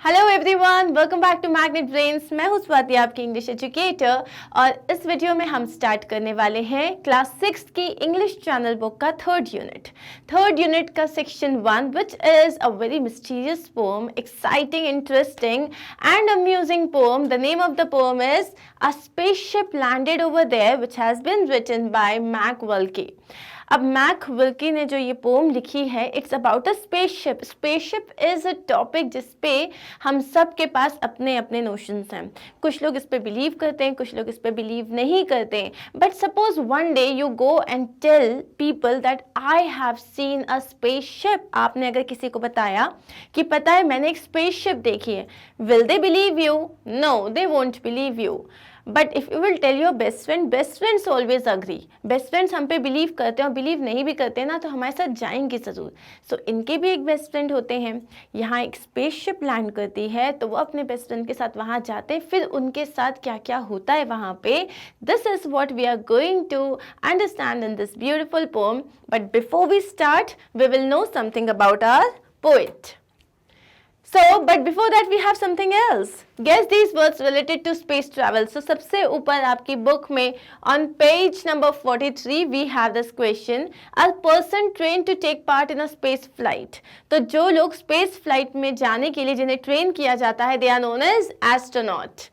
Hello everyone, welcome back to Magnet Brains. मैं हूं स्वाति, आपकी इंग्लिश एजुकेटर, और इस वीडियो में हम स्टार्ट करने वाले हैं क्लास 6 की इंग्लिश चैनल बुक का थर्ड यूनिट का section 1, which is a very mysterious poem, exciting, interesting and amusing poem. The name of the poem is a spaceship landed over there, which has been written by Mac Wilkie. अब Mac Wilkie ने जो ये poem लिखी है, it's about a spaceship. Spaceship is a topic जिसपे हम सब के पास अपने अपने नोशंस हैं. कुछ लोग इस पे बिलीव करते हैं, कुछ लोग इस पे बिलीव नहीं करते हैं. But suppose one day you go and tell people that I have seen a spaceship. आपने अगर किसी को बताया कि पता है मैंने एक स्पेसशिप देखी है, will they believe you? No, they won't believe you. But if you will tell your best friends always agree. Best friends हम पे बिलीव करते हैं और बिलीव नहीं भी करते हैं ना, तो हमारे साथ जाएंगे ज़रूर. सो इनके भी एक बेस्ट फ्रेंड होते हैं. यहाँ एक स्पेसशिप लैंड करती है तो वो अपने बेस्ट फ्रेंड के साथ वहाँ जाते हैं. फिर उनके साथ क्या क्या होता है वहाँ पे, this is what we are going to understand in this beautiful poem. But before we start, we will know something about our poet. So, but before that we have something else. Guess these words related to space travel. So, सबसे ऊपर आपकी book में on page number 43 we have this question. A person trained to take part in a space flight. तो जो लोग space flight में जाने के लिए जिन्हें train किया जाता है, they are known as astronaut.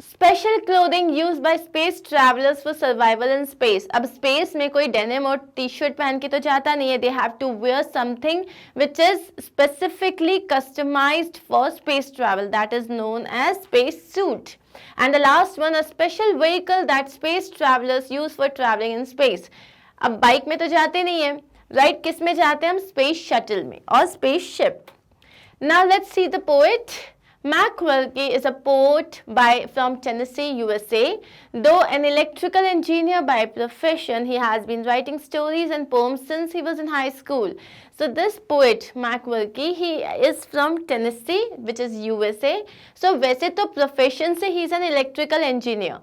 Special clothing use by space travellers for survival in space. अब स्पेस में कोई डेनिम और टी शर्ट पहन के तो जाता नहीं है. They have to wear something which is specifically customised for space travel, that is known as space suit. And the last one, a special vehicle that space travellers use for travelling in space. अब bike में तो जाते नहीं है, right? किस में जाते हैं हम? स्पेस शटल में और space ship. Now let's see the poet. Mac Wilkie is a poet from Tennessee, USA. Though an electrical engineer by profession, he has been writing stories and poems since he was in high school. So this poet, Mac Wilkie, he is from Tennessee, which is USA. So वैसे तो profession से he is an electrical engineer,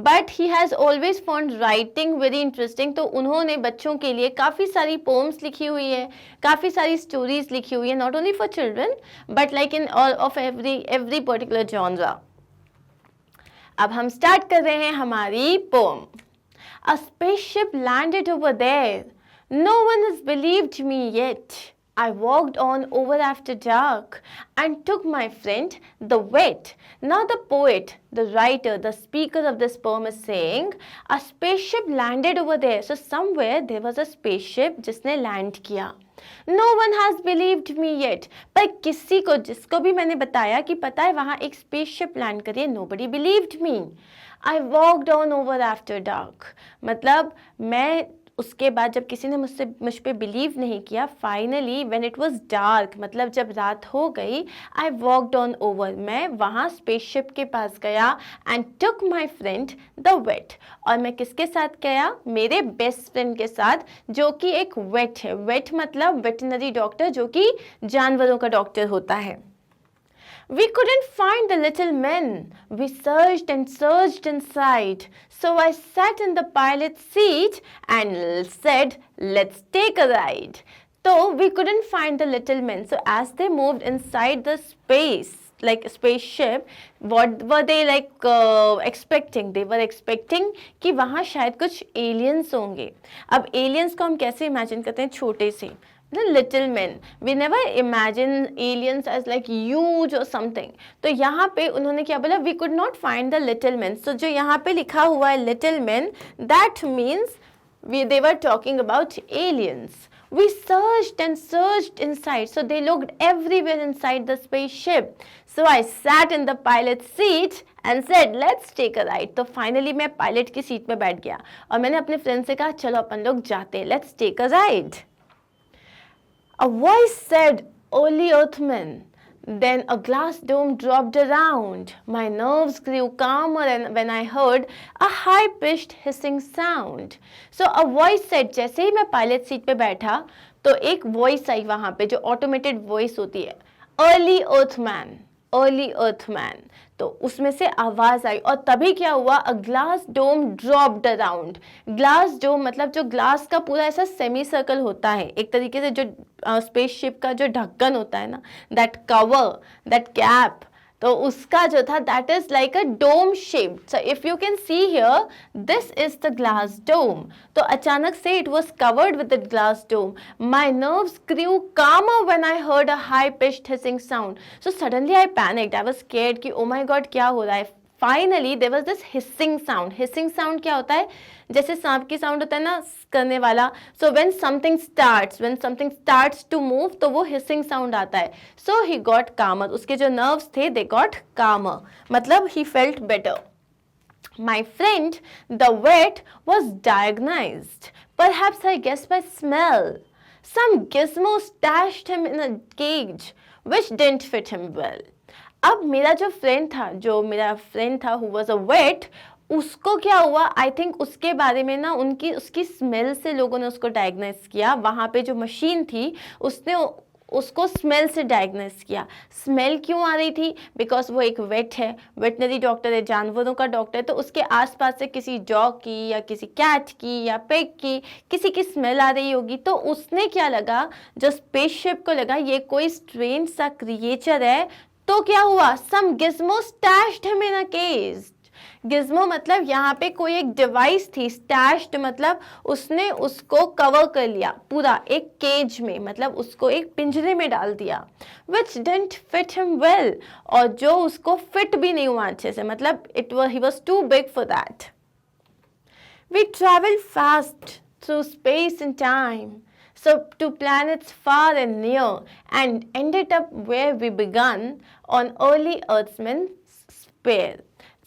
but he has always found writing very interesting. तो उन्होंने बच्चों के लिए काफ़ी सारी poems लिखी हुई है, काफ़ी सारी stories लिखी हुई है, not only for children, but like in all of every particular genre. अब हम start कर रहे हैं हमारी poem. A spaceship landed over there. No one has believed me yet. I walked on over after dark and took my friend the wet. Now the poet, the writer, the speaker of this poem is saying a spaceship landed over there. So somewhere there was a spaceship जिसने land किया. No one has believed me yet. पर किसी को, जिसको भी मैंने बताया कि पता है वहाँ एक spaceship land करी है, nobody believed me. I walked on over after dark. मतलब मैं उसके बाद जब किसी ने मुझ पे बिलीव नहीं किया, finally when it was dark, मतलब जब रात हो गई, आई वॉकड ऑन ओवर, मैं वहाँ स्पेसशिप के पास गया and took my friend the vet. और मैं किसके साथ गया? मेरे बेस्ट फ्रेंड के साथ, जो कि एक वेट है. वेट मतलब वेटनरी डॉक्टर, जो कि जानवरों का डॉक्टर होता है. We couldn't find the little men. We searched and searched inside. So I sat in the pilot's seat and said, let's take a ride. So we couldn't find the little men. So as they moved inside the space, like a spaceship, what were they like expecting? They were expecting कि वहाँ शायद कुछ aliens होंगे. अब aliens को हम कैसे imagine करते हैं? छोटे से. The little men. We never imagine aliens as like huge or something. तो यहाँ पे उन्होंने क्या बोला? We could not find the little men. So जो यहाँ पे लिखा हुआ है little men, that means they were talking about aliens. We searched and searched inside. So they looked everywhere inside the spaceship. So I sat in the pilot's seat and said, let's take a ride. तो finally मैं pilot की seat पे बैठ गया और मैंने अपने friend से कहा, चलो अपन लोग जाते हैं, let's take a ride. A voice said, "Only Earthmen." Then a glass dome dropped around. My nerves grew calmer when I heard a high-pitched hissing sound. So a voice said, जैसे ही मैं pilot seat पे बैठा तो एक voice आई वहाँ पे, जो automated voice होती है, "Early Earthman." अर्ली अर्थमैन। तो उसमें से आवाज आई और तभी क्या हुआ, a glass dome dropped around. Glass dome मतलब जो ग्लास का पूरा ऐसा सेमी सर्कल होता है, एक तरीके से जो स्पेसशिप का जो ढक्कन होता है ना, दैट कवर, दैट कैप, तो उसका जो था that is like a dome shape. So if you can see here, this is the glass dome. तो अचानक से it was covered with the glass dome. My nerves grew calmer when I heard a high pitched hissing sound. So suddenly I panicked. I was scared कि oh my god क्या हो रहा है। Finally there was this hissing sound. Hissing sound क्या होता है, जैसे सांप की साउंड होता है ना करने वाला। So when something starts to move, तो वो hissing sound आता है। So he got calmer. उसके जो nerves थे they got calmer, मतलब he felt better. My friend, the vet, was diagnosed. Perhaps I guessed by smell. Some gizmo stashed him in a cage, which didn't fit him well. अब मेरा जो मेरा friend था who was a vet, उसको क्या हुआ, I think उसके बारे में ना उसकी स्मेल से लोगों ने उसको डायग्नोस किया। वहाँ पे जो मशीन थी उसने उसको स्मेल से डायग्नोस किया। स्मेल क्यों आ रही थी, बिकॉज वो एक वेट है, वेटनरी डॉक्टर है, जानवरों का डॉक्टर, तो उसके आसपास से किसी डॉग की या किसी कैट की या पेग की किसी की स्मेल आ रही होगी। तो उसने क्या लगा, जो स्पेसशिप को लगा ये कोई स्ट्रेंज सा क्रिएचर है। तो क्या हुआ, some gizmo stashed him in a cage. Gizmo मतलब यहाँ पे कोई एक डिवाइस थी, स्टैश्ड मतलब उसने उसको कवर कर लिया पूरा एक केज में, मतलब उसको एक पिंजरे में डाल दिया। विच डिडंट फिट हिम वेल, और जो उसको फिट भी नहीं हुआ अच्छे से, मतलब ही was too big for that. We travel fast through space and time, so to planets far and near, and ended up where we began, on early Earthman's sphere.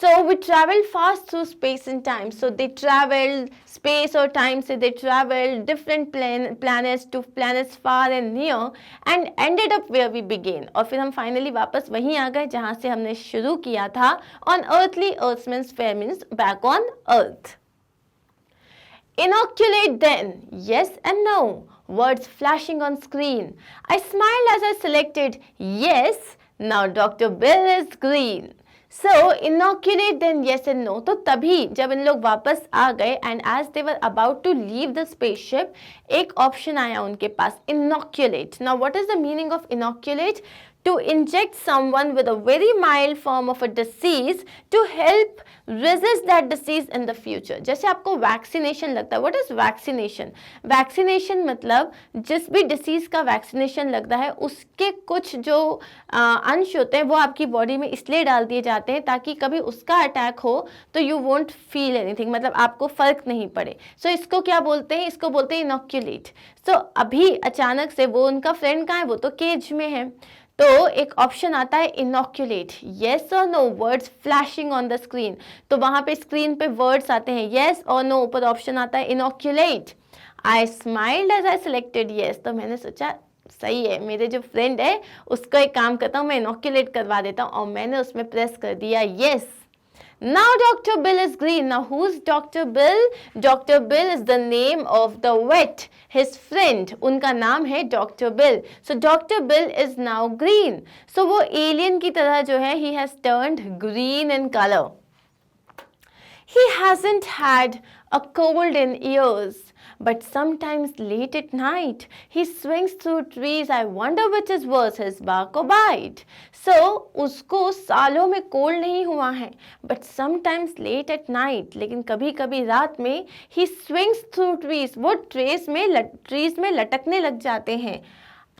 So we traveled fast through space and time. So they traveled space or time, so they traveled different planets to planets far and near, and ended up where we began. और फिर हम finally वापस वहीं आ गए जहाँ से हमने शुरू किया था, on earthly Earthman's sphere, means back on Earth. Inoculate then, yes and no. Words flashing on screen. I smiled as I selected yes. Now Dr. Bill is green. So inoculate then yes and no. तो तभी जब इन लोग वापस आ गए and as they were about to leave the spaceship, एक option आया उनके पास, inoculate. Now what is the meaning of inoculate? To inject someone with a very mild form of a disease to help resist that disease in the future. जैसे आपको vaccination लगता है, what is vaccination? Vaccination मतलब जिस भी disease का vaccination लगता है उसके कुछ जो अंश होते हैं वो आपकी बॉडी में इसलिए डाल दिए जाते हैं ताकि कभी उसका अटैक हो तो यू वोंट फील एनीथिंग, मतलब आपको फर्क नहीं पड़े। सो इसको क्या बोलते हैं, इसको बोलते हैं इनोक्यूलेट। सो अभी अचानक से वो उनका फ्रेंड कहाँ है, वो तो केज में है, तो एक ऑप्शन आता है इनोक्यूलेट, येस और no, words flashing on the screen. तो वहां पे स्क्रीन पे वर्ड्स आते हैं येस और नो, ऊपर ऑप्शन आता है inoculate. I smiled as I selected yes, तो मैंने सोचा सही है, मेरे जो फ्रेंड है उसको एक काम करता हूँ मैं इनोक्यूलेट करवा देता हूँ, और मैंने उसमें प्रेस कर दिया yes. Now Dr. Bill is green. Now who's Dr. Bill? Dr. Bill is the name of the vet, his friend. उनका नाम है Dr. Bill. So Dr. Bill is now green. So वो alien की तरह जो है, he has turned green in color. He hasn't had a cold in years, but sometimes late at night he swings through trees. I wonder which is worse, his bark or bite. So उसको सालों में cold नहीं हुआ है, but sometimes late at night, लेकिन कभी कभी रात में he swings through trees, वो ट्रीज में लटकने लग जाते हैं।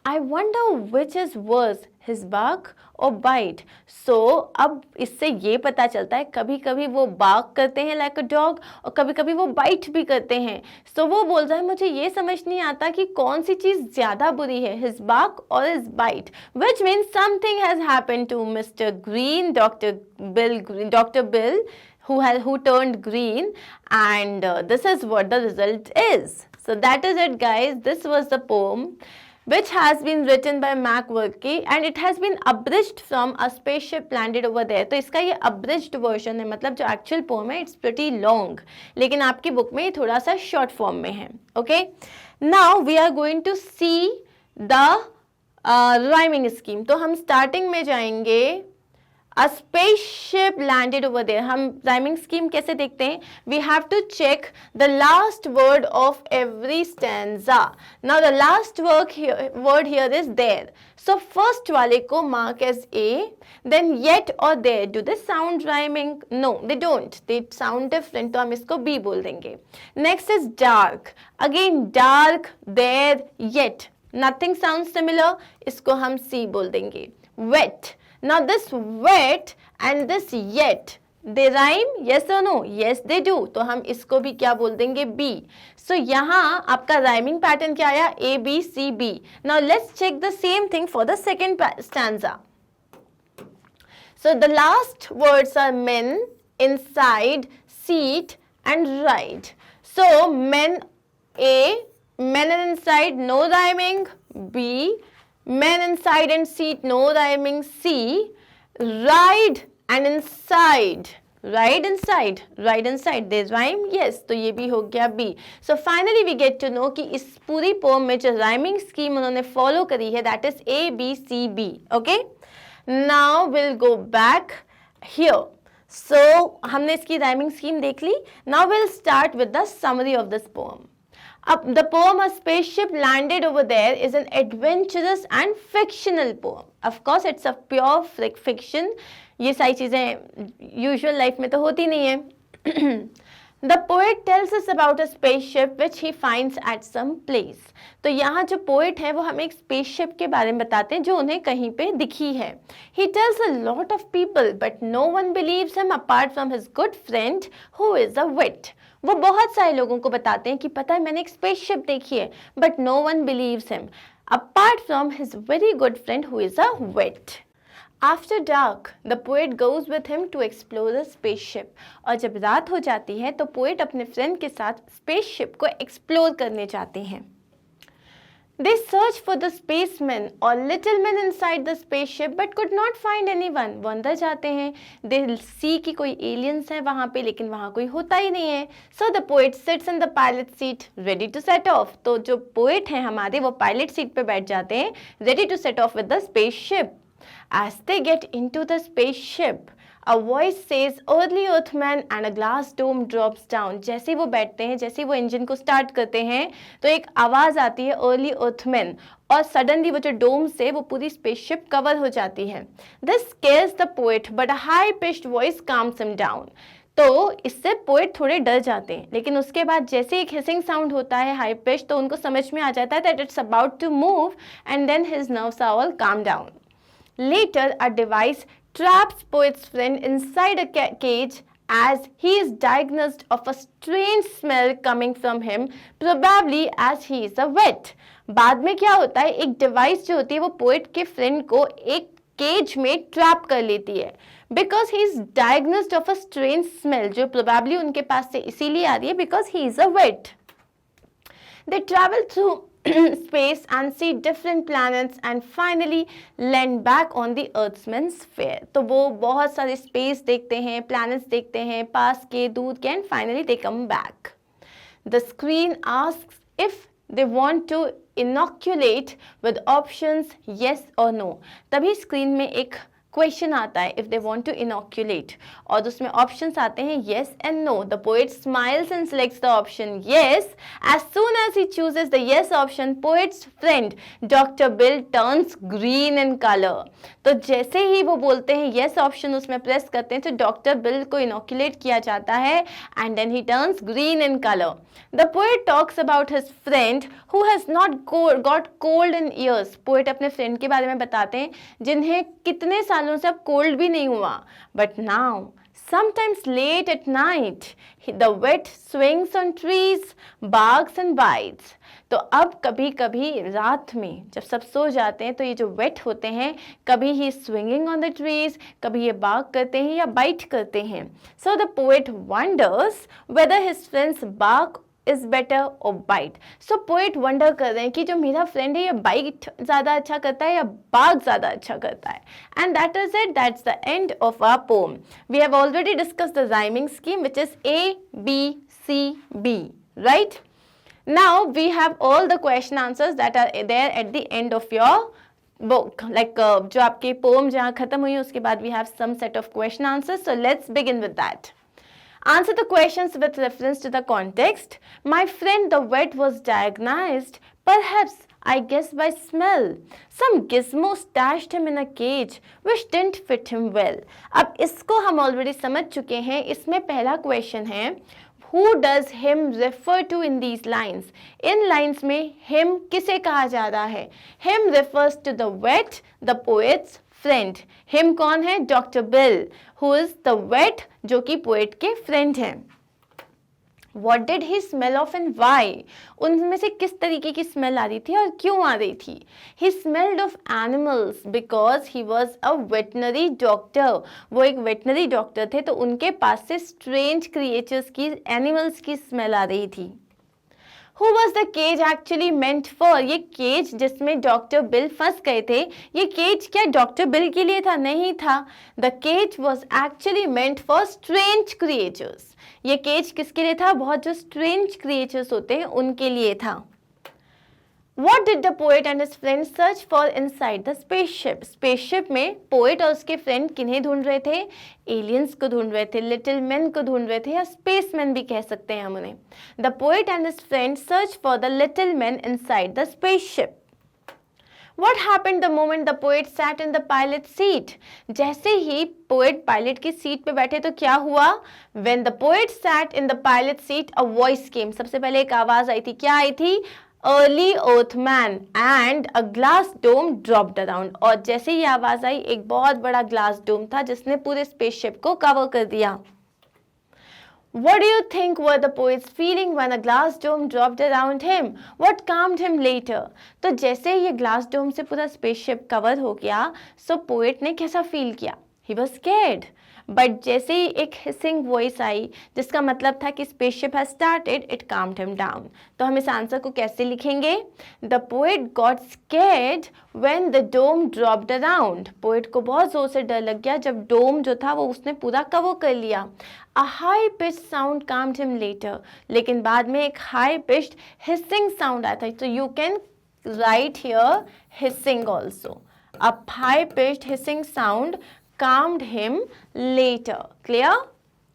I wonder which is worse, his bark or bite. So अब इससे ये पता चलता है कभी कभी वो bark करते हैं like a dog और कभी कभी वो bite भी करते हैं। So वो बोल रहा है मुझे ये समझ नहीं आता कि कौन सी चीज़ ज़्यादा बुरी है, his bark or his bite, which means something has happened to Mr. Green, Dr. Bill, who turned green, and this is what the result is. So that is it, guys. This was the poem, which has been written by Mac Workey and it has been abridged from A Spaceship Landed Over There. तो इसका ये abridged version है, मतलब जो actual poem है it's pretty long, लेकिन आपकी book में ये थोड़ा सा short form में है. Okay, now we are going to see the rhyming scheme. तो हम starting में जाएंगे A spaceship landed over there. हम rhyming scheme कैसे देखते हैं? We have to check the last word of every stanza. Now the last word here is there. So first वाले को mark as A. Then yet or there. Do they sound rhyming? No, they don't. They sound different. तो हम इसको B बोल देंगे. Next is dark. Again dark, there, yet. Nothing sounds similar. इसको हम C बोल देंगे. Wet. Now this wet and this yet, they rhyme? Yes or no? Yes they do. तो हम इसको भी क्या बोल देंगे? B. So यहाँ आपका rhyming pattern क्या आया? A, B, C, B. Now let's check the same thing for the second stanza. So the last words are men, inside, seat and ride. So men, A, men and inside, no rhyming. B, men inside and seat, no rhyming. C, ride and inside, ride inside, ride inside, they rhyme? Yes, तो ये भी हो गया B. So finally we get to know कि इस पूरी poem में जो rhyming scheme उन्होंने follow करी है, that is A, B, C, B. Okay? Now we'll go back here. So हमने इसकी rhyming scheme देख ली. Now we'll start with the summary of this poem. The poem A Spaceship Landed Over There is an adventurous and fictional poem. Of course, it's a pure fiction. ये सारी चीज़ें usual life में तो होती नहीं है. The poet tells us about a spaceship which he finds at some place. तो यहाँ जो poet है वो हमें एक spaceship के बारे में बताते हैं जो उन्हें कहीं पे दिखी है. He tells a lot of people but no one believes him apart from his good friend who is a wit. वो बहुत सारे लोगों को बताते हैं कि पता है मैंने एक स्पेसशिप देखी है but no one believes him apart from his very good friend who is a vet. After dark the poet goes with him to explore the spaceship. और जब रात हो जाती है तो पोएट अपने फ्रेंड के साथ स्पेसशिप को एक्सप्लोर करने जाते हैं. They search for the spacemen or little men inside the spaceship but could not find anyone. वो अंदर जाते हैं. They see कि कोई aliens हैं वहाँ पे लेकिन वहाँ कोई होता ही नहीं है. So the poet sits in the pilot seat ready to set off. तो जो poet हैं हमारे वो pilot seat पे बैठ जाते हैं ready to set off with the spaceship. As they get into the spaceship, a voice says early earthman and a glass dome drops down. जैसे वो बैठते हैं जैसे वो इंजन को स्टार्ट करते हैं तो एक आवाज़ आती है early earthman और सडनली वो जो डोम से वो पूरी स्पेसशिप कवर हो जाती है. This scares the poet but a high pitched voice calms him down. तो इससे पोएट थोड़े डर जाते हैं लेकिन उसके बाद जैसे एक हिसिंग साउंड होता है हाई पिच तो उनको समझ में आ जाता है that it's about to move and then his nerves are all calm down. Later, a device traps poet's friend inside a cage as he is diagnosed of a strange smell coming from him, probably as he is a wet. बाद में क्या होता है एक device जो होती है वो पोएट के फ्रेंड को एक केज में ट्रैप कर लेती है because he is diagnosed of a strange smell जो प्रोबेबली उनके पास से इसीलिए आ रही है because he is a vet. They travel through space and see different planets and finally land back on the Earth's sphere. तो वो बहुत सारे space देखते हैं, planets देखते हैं, पास के, दूर के and finally they come back. The screen asks if they want to inoculate with options yes or no. तभी screen में एक क्वेश्चन आता है if they want to inoculate और उसमें ऑप्शंस आते हैं yes and no. The poet smiles and selects the option yes. As soon as he chooses the yes option poet's friend doctor Bill turns green in colour. तो जैसे ही वो बोलते हैं yes option उसमें प्रेस करते हैं तो डॉक्टर बिल को इनोक्यूलेट किया जाता है and then he turns green in colour. The poet talks about his friend who has not got cold in years. Poet अपने फ्रेंड के बारे में बताते हैं जिन्हें कितने सालों से अब कोल्ड भी नहीं हुआ. But now sometimes late at night the wet swings on trees, barks and bites. तो अब कभी कभी रात में जब सब सो जाते हैं तो ये जो वेट होते हैं कभी ही स्विंगिंग ऑन द ट्रीज कभी ये बाग करते हैं या बाइट करते हैं. So the poet wonders weather his friends Bagh is better और बाइट. सो पोएट वंडर कर रहे हैं कि जो मेरा फ्रेंड है ये बाइट ज़्यादा अच्छा करता है या बाग ज़्यादा अच्छा करता है. And that is it. That's the end of our poem. We have already discussed the rhyming scheme which is A, B, C, B. Right? Now we have all the question answers that are there at the end of your book, like जो आपके poem जहाँ खत्म हुई उसके बाद we have some set of question answers. So let's begin with that. Answer the questions with reference to the context. My friend the vet was diagnosed, perhaps I guess by smell. Some gizmo stashed him in a cage which didn't fit him well. अब इसको हम already समझ चुके हैं. इसमें पहला question है Who does him refer to in these lines? In lines में him किसे कहा जा रहा है? Him refers to the vet, the poet's friend. Him कौन है? Dr. Bill, who is the vet, जो कि poet के friend हैं. What did he smell of and why? उनमें से किस तरीके की स्मेल आ रही थी और क्यों आ रही थी? He smelled of animals because he was a veterinary doctor. वो एक veterinary doctor थे तो उनके पास से strange creatures की animals की स्मेल आ रही थी. Who was the cage actually meant for? ये केज जिसमें डॉक्टर बिल फंस गए थे, ये केज क्या डॉक्टर बिल के लिए था? नहीं था. The cage was actually meant for strange creatures. ये केज किसके लिए था? बहुत जो strange creatures होते हैं उनके लिए था. What did the poet and his friend search for inside the spaceship? Spaceship में poet और उसके friend किन्हें ढूंढ रहे थे? Aliens को ढूंढ रहे थे, little men को ढूंढ रहे थे या spacemen भी कह सकते हैं हम उन्हें. The poet and his friend searched for the little men inside the spaceship. What happened the moment the poet sat in the pilot seat? जैसे ही poet pilot की सीट पे बैठे तो क्या हुआ? When the poet sat in the pilot seat, a voice came. सबसे पहले एक आवाज आई थी. क्या आई थी? Early Earthman and a glass dome dropped around. और जैसे ही आवाज आई एक बहुत बड़ा ग्लास डोम था जिसने पूरे स्पेसशिप को कवर कर दिया. What do you think were the poet's feeling when a glass dome dropped around him? What calmed him later? तो जैसे ही ये ग्लास डोम से पूरा स्पेसशिप कवर हो गया, सो पोएट ने कैसा फील किया? He was scared. बट जैसे ही एक हिसिंग वॉइस आई जिसका मतलब था कि spaceship has started, it calmed him down. तो हम इस आंसर को कैसे लिखेंगे? The poet got scared when the dome dropped around. Poet को बहुत जोर से डर लग गया जब डोम जो था वो उसने पूरा कवर कर लिया. A high pitch sound calmed him later. लेकिन बाद में एक हाई पिच्ड हिसिंग साउंड आया था. तो you can write here hissing also. A high pitched hissing sound calmed him later. Clear?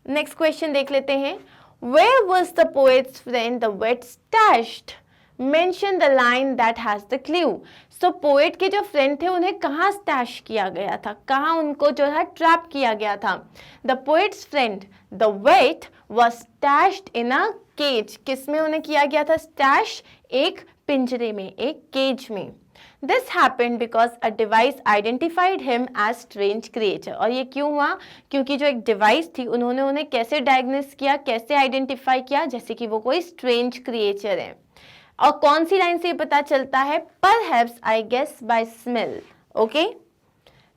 Next question देख लेते हैं. Where was the poet's friend the vet stashed? Mention the line that has the clue. So poet के जो friend थे उन्हें कहाँ stash किया गया था? कहाँ उनको जो है trap किया गया था? The poet's friend the vet was stashed in a cage. किस में उन्हें किया गया था stash? एक पिंजरे में, एक केज में. This happened because a device identified him as strange creature. और ये क्यों हुआ? क्योंकि जो एक डिवाइस थी उन्होंने उन्हें कैसे डायग्नोस किया, कैसे आइडेंटिफाई किया, जैसे कि वो कोई स्ट्रेंज क्रिएचर है. और कौन सी लाइन से ये पता चलता है? Perhaps I guess by smell. Okay?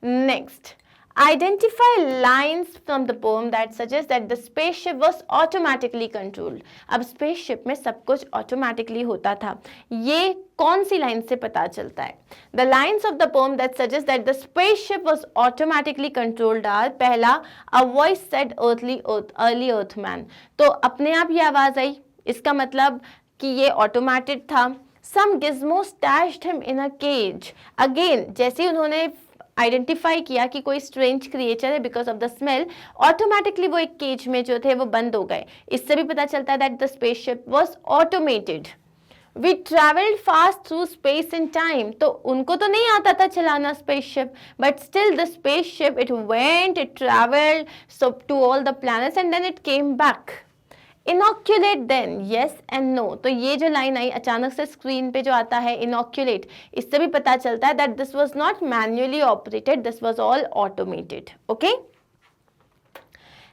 Next. Identify lines from the poem that suggest that the spaceship was automatically controlled. अब spaceship में सब कुछ automatically होता था. ये कौन सी लाइन से पता चलता है? The lines of the poem that suggest that the spaceship was automatically controlled are, पहला, a voice said early earthman. तो अपने आप ये आवाज आई, इसका मतलब कि ये automated था. Some gizmo stashed him in a cage. Again, जैसे उन्होंने आइडेंटिफाई किया कि कोई स्ट्रेंज क्रिएचर है because of the smell, automatically वो एक केज में जो थे वो बंद हो गए. इससे भी पता चलता है that the spaceship was automated. We travelled fast through space and time. तो उनको तो नहीं आता था चलाना spaceship, but still the spaceship it went, it travelled so to all the planets and then it came back. Inoculate then, yes and no. तो ये जो लाइन आई अचानक से स्क्रीन पे जो आता है इनॉक्यूलेट, इससे भी पता चलता है that this was not manually operated, this was all automated. Okay.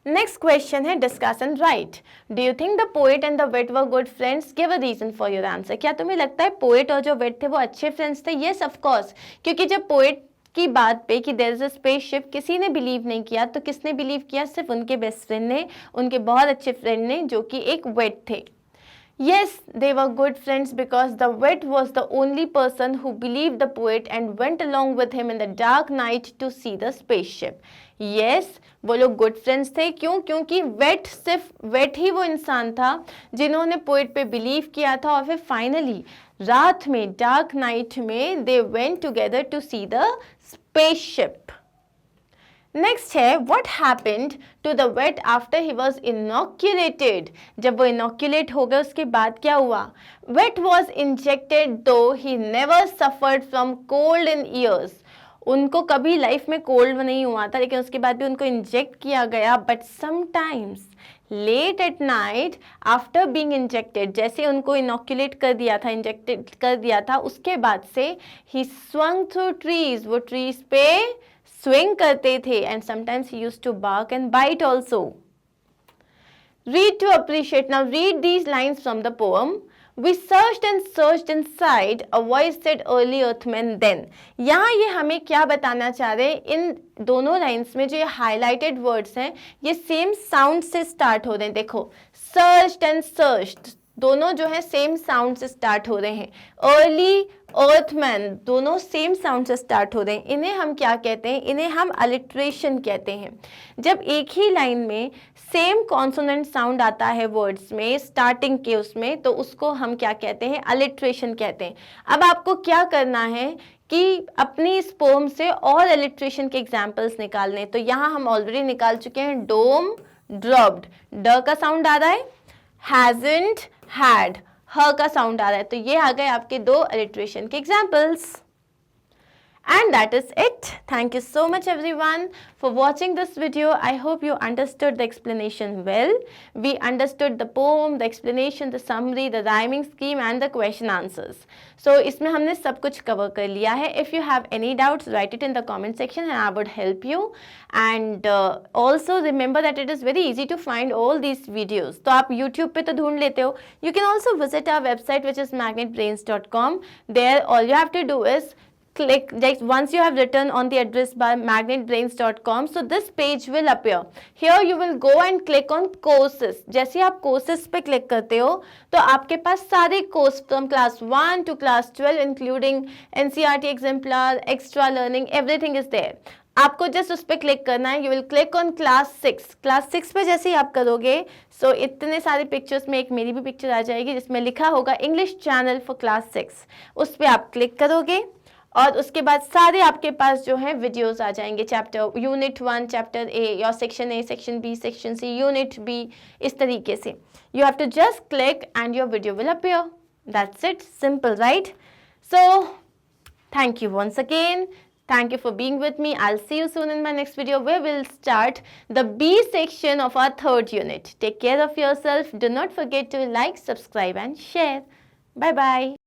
Next question है discuss and write. Do you think the poet and the vet were good friends? Give a reason for your answer. क्या तुम्हें लगता है poet और जो wait थे वो अच्छे फ्रेंड्स थे? यस ऑफ कोर्स, क्योंकि जब पोएट की बात पे कि देयर इज अ स्पेसशिप किसी ने बिलीव नहीं किया, तो किसने बिलीव किया? सिर्फ उनके बेस्ट फ्रेंड ने, उनके बहुत अच्छे फ्रेंड ने जो कि एक वेट थे. Yes, they were good friends because the wit was the only person who believed the poet and went along with him in the dark night to see the spaceship. Yes, वो लोग good friends थे. क्यों? क्योंकि wait, सिर्फ wait ही वो इंसान था जिन्होंने पोएट पे बिलीव किया था और फिर फाइनली रात में, डार्क नाइट में, they went together to see the spaceship. Next है what happened to the vet after he was inoculated. जब वो इनॉक्यूलेट हो गए उसके बाद क्या हुआ? वेट वॉज इंजेक्टेड दो he never suffered from cold in years. उनको कभी लाइफ में कोल्ड नहीं हुआ था, लेकिन उसके बाद भी उनको इंजेक्ट किया गया. But sometimes late at night after being injected, जैसे उनको इनॉक्यूलेट कर दिया था, इंजेक्टेड कर दिया था, उसके बाद से ही स्वंग थ्रू ट्रीज, वो ट्रीज पे स्विंग करते थे. And sometimes he used to bark and bite also. Read to appreciate. Now read these lines from the poem. We searched and searched inside, a voice said early earthmen then. यहाँ ये हमें क्या बताना चाह रहे हैं? इन दोनों लाइन्स में जो ये हाईलाइटेड वर्ड्स हैं ये सेम साउंड से स्टार्ट हो रहे हैं. देखो, सर्च्ड एंड सर्च्ड दोनों जो है सेम साउंड से स्टार्ट हो रहे हैं. अर्ली, अर्थमैन दोनों सेम साउंड से स्टार्ट हो रहे हैं. इन्हें हम क्या कहते हैं? इन्हें हम अलिट्रेशन कहते हैं. जब एक ही लाइन में सेम कॉन्सोनेंट साउंड आता है वर्ड्स में स्टार्टिंग के उसमें, तो उसको हम क्या कहते हैं? अलिट्रेशन कहते हैं. अब आपको क्या करना है कि अपनी इस पोम से और अलिट्रेशन के एग्जाम्पल्स निकालने. तो यहाँ हम ऑलरेडी निकाल चुके हैं. डोम, ड्रॉप्ड, ड का साउंड आ रहा है. हैजंट, had, her का साउंड आ रहा है. तो ये आ गए आपके दो अलिट्रेशन के examples. And that is it. Thank you so much everyone for watching this video. I hope you understood the explanation well. We understood the poem, the explanation, the summary, the rhyming scheme and the question answers. So इसमें हमने सब कुछ cover कर लिया है. If you have any doubts, write it in the comment section and I would help you. And also remember that it is very easy to find all these videos. तो आप YouTube पे तो ढूंढ लेते हो. You can also visit our website which is magnetbrains.com. There all you have to do is click, like once you have written on the address bar magnetbrains.com, so this page will appear. Here you will go and click on courses. जैसे आप courses पे click करते हो तो आपके पास सारे course from class 1 to class 12 including NCERT exemplar, extra learning, everything is there. आपको just उस पर क्लिक करना है. You will click on class 6. Class 6 पे जैसे ही आप करोगे सो इतने सारे पिक्चर्स में एक मेरी भी पिक्चर आ जाएगी जिसमें लिखा होगा इंग्लिश चैनल फॉर क्लास 6. उस पर आप क्लिक करोगे और उसके बाद सारे आपके पास जो है वीडियोस आ जाएंगे. चैप्टर यूनिट 1, चैप्टर ए, या section A, section B, section C, unit B, इस तरीके से. You have to just click and your video will appear. That's it. Simple, right? So thank you once again. Thank you for being with me. I'll see you soon in my next video where we'll start the B section of our third unit. Take care of yourself. Do not forget to like, subscribe and share. Bye bye.